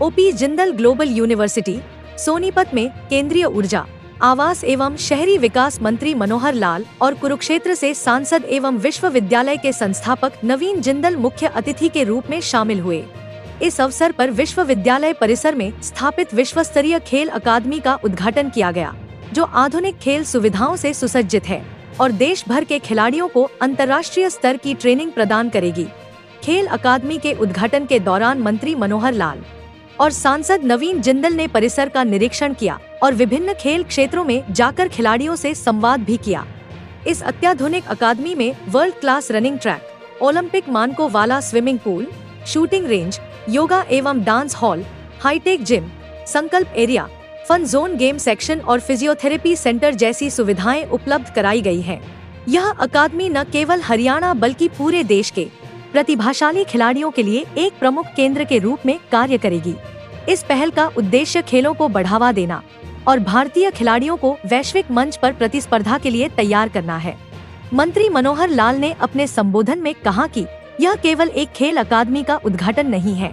OP Jindal global university Sonipat में केंद्रीय ऊर्जा, आवास एवं शहरी विकास मंत्री मनोहर लाल और कुरुक्षेत्र से सांसद एवं विश्वविद्यालय के संस्थापक नवीन जिंदल मुख्य अतिथि के रूप में शामिल हुए। इस अवसर पर विश्वविद्यालय परिसर में स्थापित विश्व स्तरीय खेल अकादमी का उद्घाटन किया गया, जो आधुनिक खेल सुविधाओं से सुसज्जित है और देश भर के खिलाड़ियों को अंतर्राष्ट्रीय स्तर की ट्रेनिंग प्रदान करेगी। खेल अकादमी के उद्घाटन के दौरान मंत्री मनोहर लाल और सांसद नवीन जिंदल ने परिसर का निरीक्षण किया और विभिन्न खेल क्षेत्रों में जाकर खिलाड़ियों से संवाद भी किया। इस अत्याधुनिक अकादमी में world class running track, Olympic मानकों वाला swimming pool, shooting range, yoga एवं डांस हॉल, हाईटेक जिम, संकल्प area, fun zone, game section और फिजियोथेरेपी सेंटर जैसी सुविधाएं उपलब्ध कराई गई हैं। यह अकादमी न केवल हरियाणा बल्कि पूरे देश के प्रतिभाशाली खिलाड़ियों के लिए एक प्रमुख केंद्र के रूप में कार्य करेगी। इस पहल का उद्देश्य खेलों को बढ़ावा देना और भारतीय खिलाड़ियों को वैश्विक मंच पर प्रतिस्पर्धा के लिए तैयार करना है। मंत्री मनोहर लाल ने अपने संबोधन में कहा कि यह केवल एक खेल अकादमी का उद्घाटन नहीं है,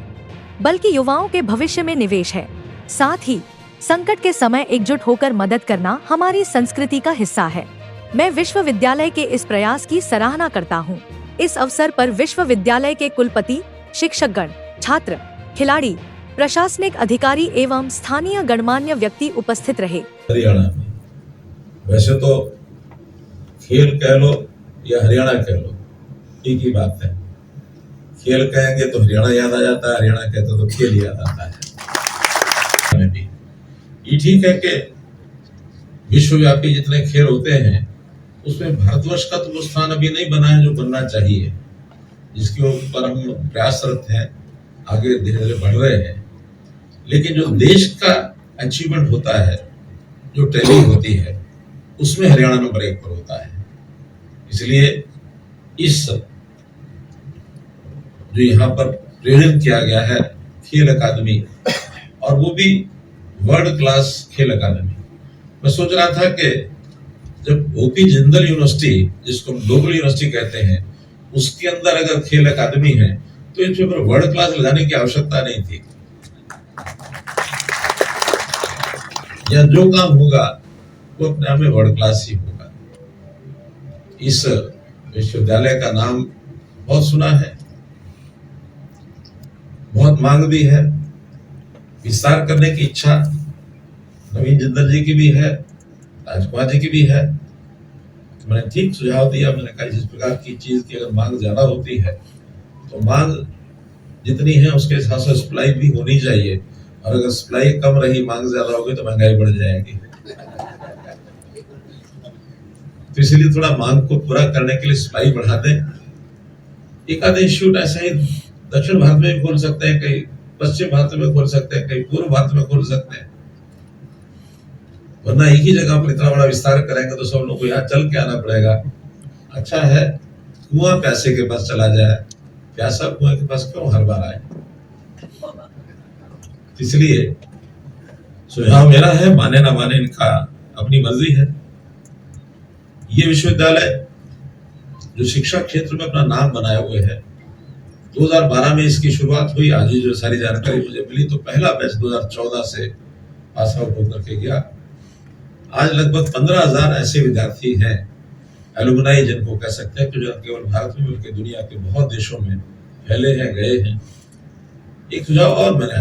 बल्कि युवाओं के भविष्य में निवेश है। साथ ही संकट के समय एकजुट होकर मदद करना हमारी संस्कृति का हिस्सा है। मैं विश्वविद्यालय के इस प्रयास की सराहना करता हूँ। इस अवसर पर विश्वविद्यालय के कुलपति, शिक्षकगण, छात्र, खिलाड़ी, प्रशासनिक अधिकारी एवं स्थानीय गणमान्य व्यक्ति उपस्थित रहे। हरियाणा में वैसे तो खेल कह लो या हरियाणा कह लो, एक ही बात है। खेल कहेंगे तो हरियाणा याद आ जाता है, हरियाणा कहते तो खेल याद आता है। ये ठीक है कि विश्वव्यापी जितने खेल होते हैं उसमें भारतवर्ष का तो वो स्थान अभी नहीं बना है जो बनना चाहिए, जिसके ऊपर हम प्रयासरत हैं, आगे धीरे धीरे बढ़ रहे हैं। लेकिन जो देश का अचीवमेंट होता है, जो ट्रेनिंग होती है, उसमें हरियाणा नंबर 1 पर होता है। इसलिए इस जो यहाँ पर प्रेरित किया गया है खेल अकादमी, और वो भी वर्ल्ड क्लास खेल अकादमी, मैं सोच रहा था कि जब ओपी जिंदल यूनिवर्सिटी, जिसको ग्लोबल यूनिवर्सिटी कहते हैं, उसके अंदर अगर खेल अकादमी है तो इसमें पर वर्ल्ड क्लास लगाने की आवश्यकता नहीं थी। या जो काम होगा वो अपने आप में वर्ल्ड क्लास ही होगा। इस विश्वविद्यालय का नाम बहुत सुना है, बहुत मांग भी है, विस्तार करने की इच्छा नवीन जिंदल जी की भी है, राजकुमार जी की भी है। तो मैंने ठीक सुझाव दिया, मैंने कहा जिस प्रकार की चीज की अगर मांग ज्यादा होती है तो मांग जितनी है उसके हिसाब से सप्लाई भी होनी चाहिए, और अगर सप्लाई कम रही, मांग ज्यादा होगी तो महंगाई बढ़ जाएगी। तो इसलिए थोड़ा मांग को पूरा करने के लिए सप्लाई बढ़ा दें। एक आधे इंस्टीट्यूट ऐसा ही दक्षिण भारत में भी खोल सकते हैं, कहीं पश्चिम भारत में खोल सकते हैं, कहीं पूर्व भारत में खोल सकते हैं, वरना एक ही जगह पर इतना बड़ा विस्तार करेंगे तो सब लोग को यहाँ चल के आना पड़ेगा। अच्छा है कुआं प्यासे के पास चला जाए, प्यासा कुआं के पास क्यों हर बार आए। इसलिए सुझाव मेरा है, माने ना माने इनका अपनी मर्जी है। ये विश्वविद्यालय जो शिक्षा क्षेत्र में अपना नाम बनाए हुए है, 2012 में इसकी शुरुआत हुई। आज जो सारी जानकारी मुझे मिली तो पहला बैच 2014 से पास आउट होकर के गया। आज लगभग 15,000 ऐसे विद्यार्थी हैं, एलुमनाई जिनको कह सकते हैं, कि जो केवल भारत में बल्कि दुनिया के बहुत देशों में फैले हैं, गए हैं। एक सुझाव और मैंने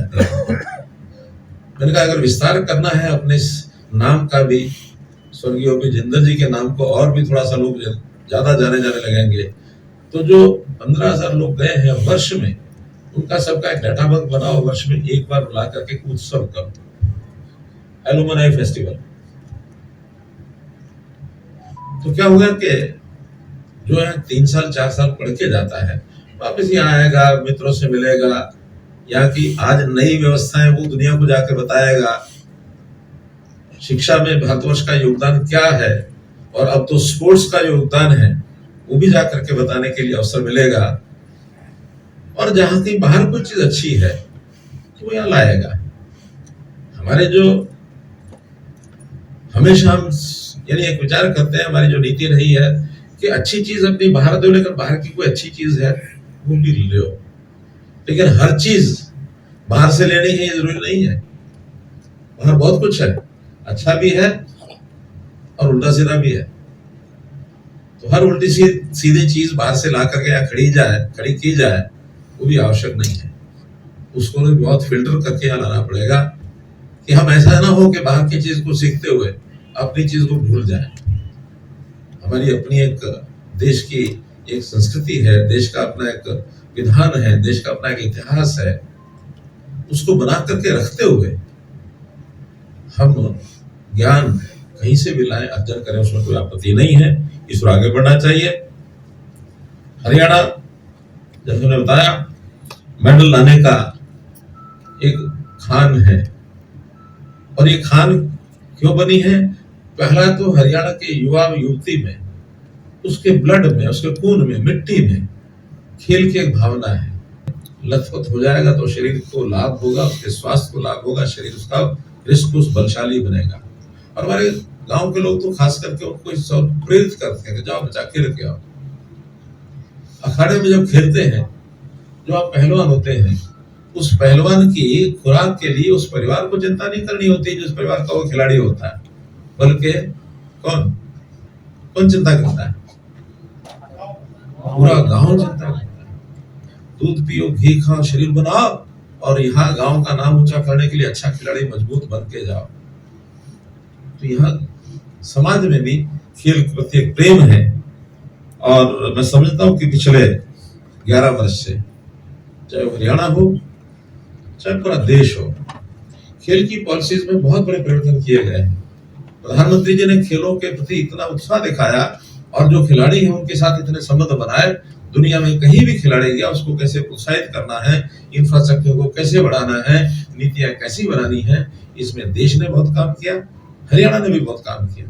कहा अगर विस्तार करना है अपने नाम का भी, स्वर्गीय ओपी जिंदल जी के नाम को और भी थोड़ा सा लोग ज्यादा जाने लगेंगे, तो जो 15,000 लोग गए हैं वर्ष में, उनका सबका एक डाटा बैंक बनाओ, वर्ष में एक बार बुला करके उत्सव करो, एलुमनाई फेस्टिवल। तो क्या होगा कि जो है 3 साल 4 साल पढ़ के जाता है, वापस यहाँ आएगा, मित्रों से मिलेगा, यहाँ की आज नई व्यवस्थाएं वो दुनिया को जाकर बताएगा, शिक्षा में भारतवर्ष का योगदान क्या है, और अब तो स्पोर्ट्स का योगदान है वो भी जाकर के बताने के लिए अवसर मिलेगा। और जहां की बाहर कोई चीज अच्छी है तो वो यहाँ लाएगा। हमारे जो हमेशा हम यानी एक विचार करते हैं, हमारी जो नीति रही है कि अच्छी चीज अपनी बाहर दो, लेकिन बाहर की कोई अच्छी चीज है वो भी ले लो, लेकिन हर चीज बाहर से लेनी है ये जरूरी नहीं है, बाहर बहुत कुछ है, अच्छा भी है और उल्टा सीधा भी है। तो हर उल्टी सीधी चीज बाहर से ला करके यहाँ खड़ी की जाए वो भी आवश्यक नहीं है। उसको भी बहुत फिल्टर करके यहाँ लाना पड़ेगा कि हम ऐसा ना हो कि बाहर की चीज को सीखते हुए अपनी चीज को भूल जाए। हमारी अपनी एक देश की एक संस्कृति है, देश का अपना एक विधान है, देश का अपना एक इतिहास है, उसको बना करके रखते हुए हम ज्ञान कहीं से भी लाएं, अर्जन करें, उसमें कोई आपत्ति नहीं है। इस ओर आगे बढ़ना चाहिए। हरियाणा, जैसे मैंने बताया, मेडल लाने का एक खान है। और ये खान क्यों बनी है? पहला तो हरियाणा के युवा युवती में, उसके ब्लड में, उसके खून में, मिट्टी में खेल की एक भावना है। लथपथ हो जाएगा तो शरीर को लाभ होगा, उसके स्वास्थ्य को लाभ होगा, शरीर उसका हृष्ट पुष्ट बलशाली बनेगा। और हमारे गांव के लोग तो खास करके उनको प्रेरित करते हैं कि जाओ बच्चा खेल के आओ। अखाड़े में जब खेलते हैं, जो आप पहलवान होते हैं, उस पहलवान की खुराक के लिए उस परिवार को चिंता नहीं करनी होती जिस परिवार का वो खिलाड़ी होता है, बल्कि कौन चिंता करता है? पूरा गांव चिंता करता है। दूध पियो, घी खाओ, शरीर बनाओ और यहाँ गांव का नाम ऊंचा करने के लिए अच्छा खिलाड़ी मजबूत बन के जाओ। तो यहाँ समाज में भी खेल के प्रति एक प्रेम है। और मैं समझता हूँ कि पिछले 11 वर्ष से, चाहे हरियाणा हो चाहे पूरा देश हो, खेल की पॉलिसीज में बहुत बड़े परिवर्तन किए गए हैं। प्रधानमंत्री जी ने खेलों के प्रति इतना उत्साह दिखाया और जो खिलाड़ी हैं उनके साथ इतने संबंध बनाए। दुनिया में कहीं भी खिलाड़ी गया, उसको कैसे प्रोत्साहित करना है, इंफ्रास्ट्रक्चर को कैसे बढ़ाना है, नीतियां कैसी बनानी है, इसमें देश ने बहुत काम किया, हरियाणा ने भी बहुत काम किया।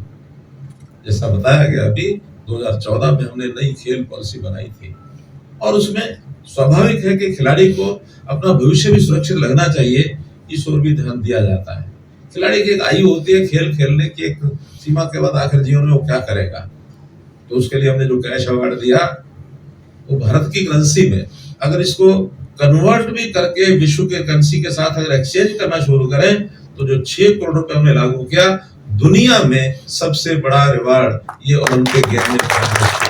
जैसा बताया गया, अभी 2014 में हमने नई खेल पॉलिसी बनाई थी और उसमें स्वाभाविक है कि खिलाड़ी को अपना भविष्य भी सुरक्षित लगना चाहिए, इस ओर भी ध्यान दिया जाता है। खिलाड़ी की एक आयु होती है, खेल खेलने की एक सीमा के बाद आखिर जीवन में वो क्या करेगा। तो उसके लिए हमने जो कैश अवार्ड दिया वो भारत की करेंसी में, अगर इसको कन्वर्ट भी करके विश्व के करेंसी के साथ अगर एक्सचेंज करना शुरू करें तो जो 6 करोड़ रुपए हमने लागू किया, दुनिया में सबसे बड़ा रिवार्ड ये ओलंपिक गेम में